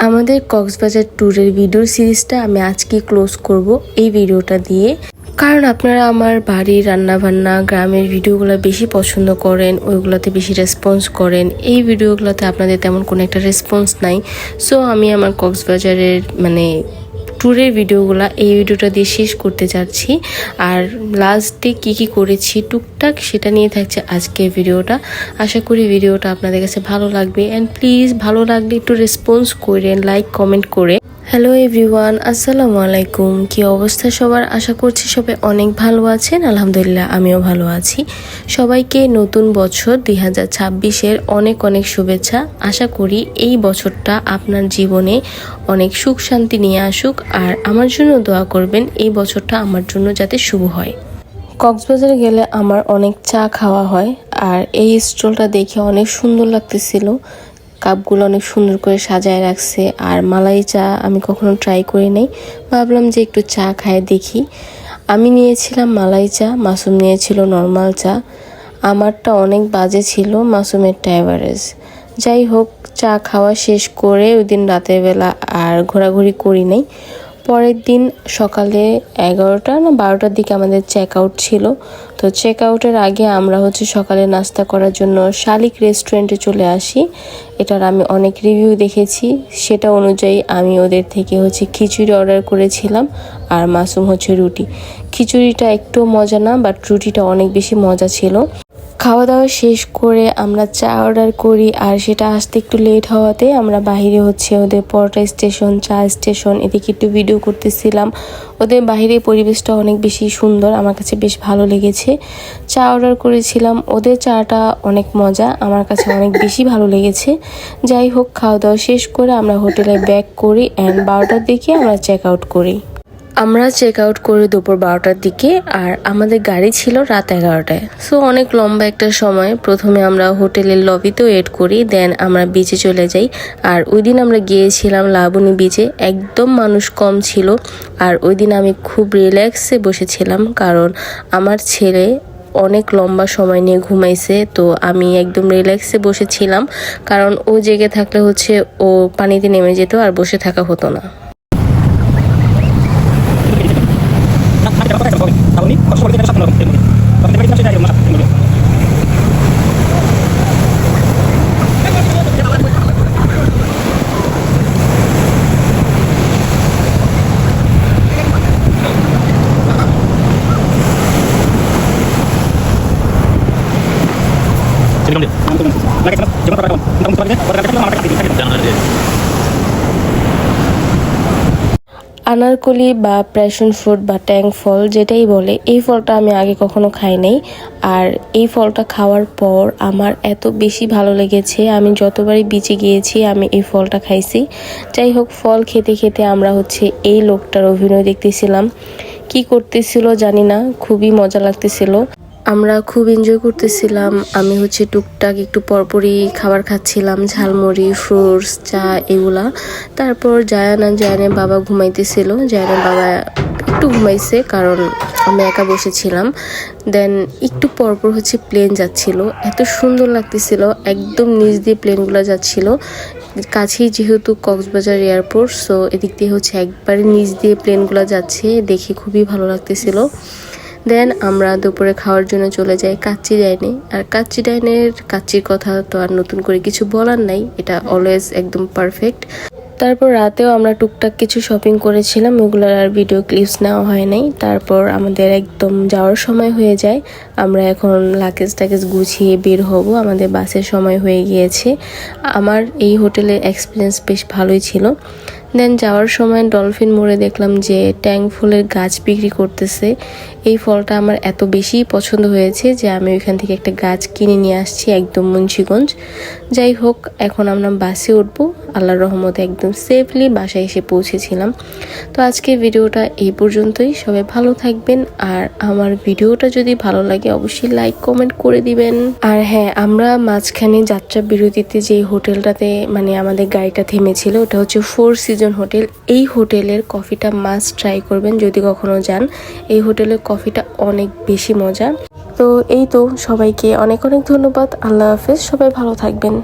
আমাদের কক্সবাজার ট্যুরের ভিডিও সিরিজটা আমি আজকে ক্লোজ করব এই ভিডিওটা দিয়ে, কারণ আপনারা আমার বাড়ির রান্নাবান্না গ্রামের ভিডিওগুলো বেশি পছন্দ করেন, ওইগুলোতে বেশি রেসপন্স করেন। এই ভিডিওগুলোতে আপনাদের তেমন কোনো একটা রেসপন্স নাই। সো আমি আমার কক্সবাজারের ট্যুরের ভিডিওগুলো এই ভিডিওটা দিয়ে শেষ করতে যাচ্ছি। আর লাস্টে কি করেছি টুকটাক সেটা নিয়ে থাকছে আজকের ভিডিওটা। আশা করি ভিডিওটা আপনাদের কাছে ভালো লাগবে। অ্যান্ড প্লিজ ভালো লাগলে একটু রেসপন্স করেন, লাইক কমেন্ট করে। হ্যালো এভরিওয়ান, আসসালামু আলাইকুম। কি অবস্থা সবার? আশা করছি সবাই অনেক ভালো আছেন। আলহামদুলিল্লাহ আমিও ভালো আছি। সবাইকে নতুন বছর 2026-এর অনেক অনেক শুভেচ্ছা। আশা করি এই বছরটা আপনার জীবনে অনেক সুখ শান্তি নিয়ে আসুক, আর আমার জন্য দোয়া করবেন এই বছরটা আমার জন্য যাতে শুভ হয়। কক্সবাজারে গেলে আমার অনেক চা খাওয়া হয়, আর এই স্টলটা দেখে অনেক সুন্দর লাগতেছিল। কাপগুলো অনেক সুন্দর করে সাজায় রাখছে, আর মালাই চা আমি কখনো ট্রাই করি নাই। ভাবলাম যে একটু চা খায় দেখি। আমি নিয়েছিলাম মালাই চা, মাসুম নিয়েছিল নর্মাল চা। আমারটা অনেক বাজে ছিল, মাসুমেরটা অ্যাভারেজ। যাই হোক, চা খাওয়া শেষ করে ওই দিন রাতের বেলা আর ঘোরাঘুরি করি নাই। পরের দিন সকালে 11টা না 12টার দিকে আমাদের চেক আউট ছিল। তো চেক আউটের আগে আমরা সকালে নাস্তা করার জন্য শালিক রেস্টুরেন্টে চলে আসি। এটার আমি অনেক রিভিউ দেখেছি, সেটা অনুযায়ী আমি ওদের থেকে খিচুড়ি অর্ডার করেছিলাম, আর মাসুম রুটি। খিচুড়িটা একটু মজা না, বাট রুটিটা অনেক বেশি মজা ছিল। খাওয়া দাওয়া শেষ করে আমরা চা অর্ডার করি, আর সেটা আসতে একটু লেট হওয়াতে আমরা বাহিরে ওদের পরোটা স্টেশন, চা স্টেশন এদিকে একটু ভিডিও করতেছিলাম। ওদের বাহিরের পরিবেশটা অনেক বেশি সুন্দর, আমার কাছে বেশ ভালো লেগেছে। চা অর্ডার করেছিলাম, ওদের চাটা অনেক মজা, আমার কাছে অনেক বেশি ভালো লেগেছে। যাই হোক, খাওয়া দাওয়া শেষ করে আমরা হোটেলে ব্যাক করি, অ্যান্ড 12টার দিকে আমরা চেক আউট করি। আমরা চেক আউট করি দুপুর 12টার দিকে, আর আমাদের গাড়ি ছিল রাত 11টায়। সো অনেক লম্বা একটা সময়। প্রথমে আমরা হোটেলের লবিতে ওয়েট করি, দেন আমরা বিচে চলে যাই। আর ওই দিন আমরা গিয়েছিলাম লাবণী বিচে, একদম মানুষ কম ছিল। আর ওই দিন আমি খুব রিল্যাক্সে বসেছিলাম, কারণ আমার ছেলে অনেক লম্বা সময় নিয়ে ঘুমাইছে। তো আমি একদম রিল্যাক্সে বসেছিলাম, কারণ ও জেগে থাকলে ও পানিতে নেমে যেত, আর বসে থাকা হতো না। আনারকলি বা প্যাশন ফ্রুট বা ট্যাং ফল যেটাই বলে, এই ফলটা আমি আগে কখনো খাই নাই। আর এই ফলটা খাওয়ার পর আমার এত বেশি ভালো লেগেছে, আমি যতবারই বিচে গিয়েছি আমি এই ফলটা খাইছি। যাই হোক, ফল খেতে খেতে আমরা এই লোকটার অভিনয় দেখতেছিলাম। কি করতেছিল জানি না, খুবই মজা লাগতেছিল। আমরা খুব এনজয় করতেছিলাম। আমি টুকটাক একটু পরপরই খাবার খাচ্ছিলাম, ঝালমুড়ি, ফ্রুটস, চা এগুলা। তারপর জায়ানের বাবা ঘুমাইতেছিল। জায়ানের বাবা একটু ঘুমাইছে, কারণ আমি একা বসেছিলাম। দেন একটু পরপর প্লেন যাচ্ছিল, এত সুন্দর লাগতেছিল। একদম নিচ দিয়ে প্লেনগুলো যাচ্ছিল, কাছেই যেহেতু কক্সবাজার এয়ারপোর্ট। সো এদিক দিয়ে একবারে নিচ দিয়ে প্লেনগুলো যাচ্ছে, দেখে খুবই ভালো লাগতেছিল। দেন আমরা দুপুরে খাওয়ার জন্য চলে যাই কাচ্চি ডাইনে। আর কাচ্চি ডাইনের কাচ্চির কথা তো আর নতুন করে কিছু বলার নাই, এটা অলওয়েজ একদম পারফেক্ট। তারপর রাতেও আমরা টুকটাক কিছু শপিং করেছিলাম, ওগুলোর আর ভিডিও ক্লিপস নেওয়া হয় নাই। তারপর আমাদের একদম যাওয়ার সময় হয়ে যায়। আমরা এখন লাগেজ গুছিয়ে বের হব, আমাদের বাসের সময় হয়ে গিয়েছে। আমার এই হোটেলের এক্সপিরিয়েন্স বেশ ভালোই ছিল। দেন যাওয়ার সময় ডলফিন মোড়ে দেখলাম যে ট্যাং ফুলের গাছ বিক্রি করতেছে। এই ফলটা আমার এত বেশি পছন্দ হয়েছে যে আমি ওইখান থেকে একটা গাছ কিনে নিয়ে আসছি, একদম মুন্সিগঞ্জ। যাই হোক, এখন আমরা বাসে উঠবো। আল্লাহর রহমতে একদম সেফলি বাসায় এসে পৌঁছেছিলাম। তো আজকে ভিডিওটা এই পর্যন্তই। সবাই ভালো থাকবেন, আর আমার ভিডিওটা যদি ভালো লাগে অবশ্যই লাইক কমেন্ট করে দিবেন। আর হ্যাঁ, আমরা মাঝখানে যাত্রা বিরতিতে যে হোটেলটাতে আমাদের গাড়িটা থেমেছিল, ওটা 4 সিজন হোটেল। এই হোটেলের কফিটা মাস্ট ট্রাই করবেন যদি কখনো যান। এই হোটেলের কফিটা অনেক বেশি মজা। তো এই তো, সবাইকে অনেক অনেক ধন্যবাদ। আল্লাহ হাফেজ, সবাই ভালো থাকবেন।